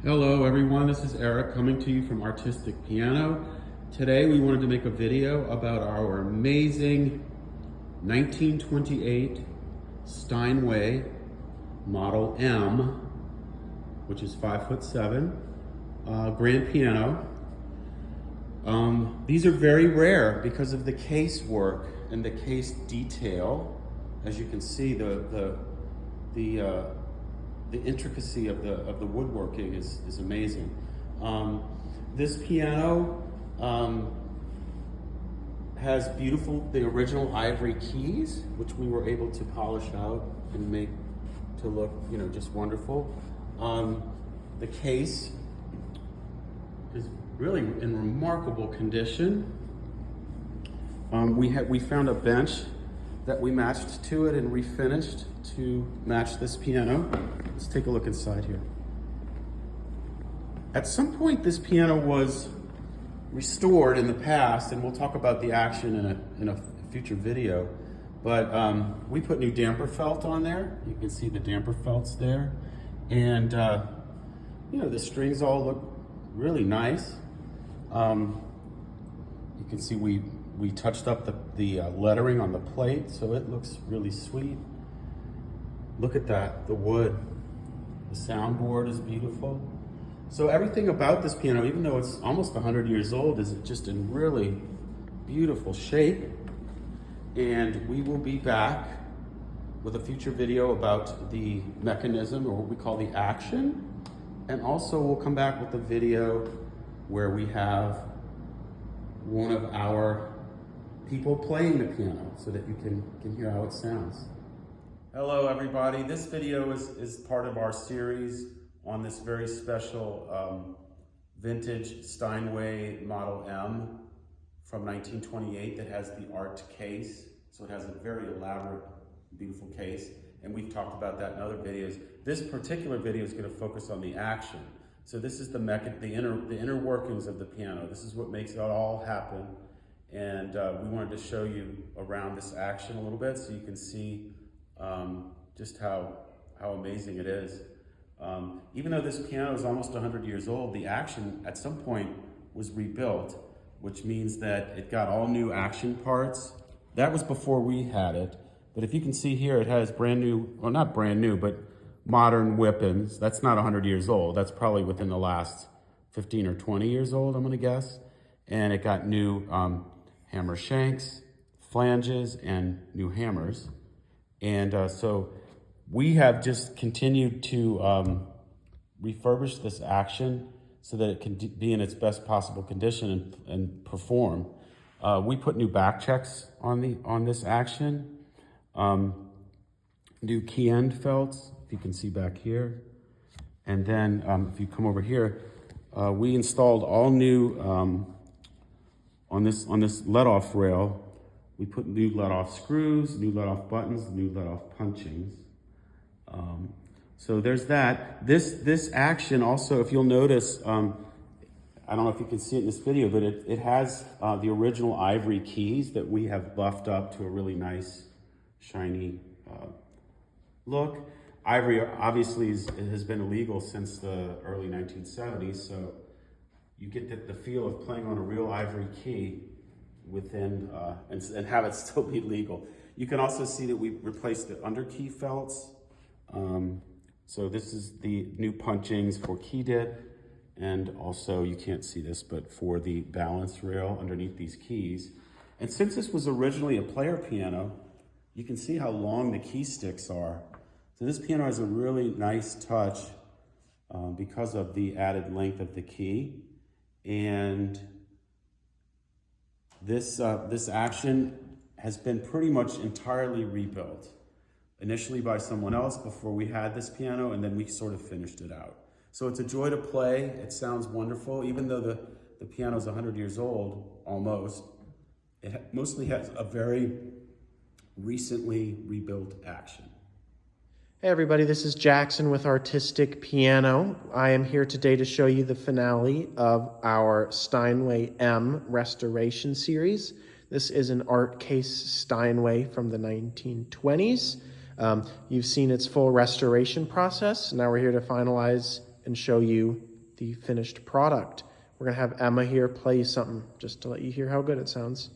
Hello everyone, this is Eric coming to you from Artistic Piano. Today we wanted to make a video about our amazing 1928 Steinway Model M, which is 5'7", grand piano. These are very rare because of the case work and the case detail. As you can see, the intricacy of the woodworking is amazing. This piano has the original ivory keys, which we were able to polish out and make to look, just wonderful. The case is really in remarkable condition. We found a bench that we matched to it and refinished to match this piano. Let's take a look inside here. At some point, this piano was restored in the past, and we'll talk about the action in a future video. But we put new damper felt on there. You can see the damper felts there. And the strings all look really nice. You can see we touched up the lettering on the plate, so it looks really sweet. Look at that, the wood. The soundboard is beautiful. So everything about this piano, even though it's almost 100 years old, is just in really beautiful shape. And we will be back with a future video about the mechanism, or what we call the action. And also we'll come back with a video where we have one of our people playing the piano so that you can hear how it sounds. Hello everybody, this video is part of our series on this very special vintage Steinway Model M from 1928 that has the art case. So it has a very elaborate, beautiful case, and we've talked about that in other videos. This particular video is going to focus on the action. So this is the inner workings of the piano. This is what makes it all happen. And we wanted to show you around this action a little bit so you can see just how amazing it is. Even though this piano is almost 100 years old, the action at some point was rebuilt, which means that it got all new action parts. That was before we had it. But if you can see here, it has brand new, well, not brand new, but modern weapons. That's not 100 years old. That's probably within the last 15 or 20 years old, I'm gonna guess. And it got new hammer shanks, flanges, and new hammers. And so we have just continued to refurbish this action so that it can be in its best possible condition and perform. We put new back checks on this action, new key end felts, if you can see back here. And then if you come over here, we installed all new, on this let-off rail, we put new let-off screws, new let-off buttons, new let-off punchings. So there's that. This action also, if you'll notice, I don't know if you can see it in this video, but it has the original ivory keys that we have buffed up to a really nice, shiny look. Ivory obviously has been illegal since the early 1970s, so you get the feel of playing on a real ivory key within, and have it still be legal. You can also see that we replaced the under key felts. So this is the new punchings for key dip, and also, you can't see this, but for the balance rail underneath these keys. And since this was originally a player piano, you can see how long the key sticks are. So this piano has a really nice touch because of the added length of the key. And this action has been pretty much entirely rebuilt. Initially by someone else before we had this piano, and then we sort of finished it out. So it's a joy to play. It sounds wonderful. Even though the piano is 100 years old, almost, it mostly has a very recently rebuilt action. Hey everybody, this is Jackson with Artistic Piano. I am here today to show you the finale of our Steinway M restoration series. This is an art case Steinway from the 1920s. You've seen its full restoration process. Now we're here to finalize and show you the finished product. We're gonna have Emma here play you something just to let you hear how good it sounds.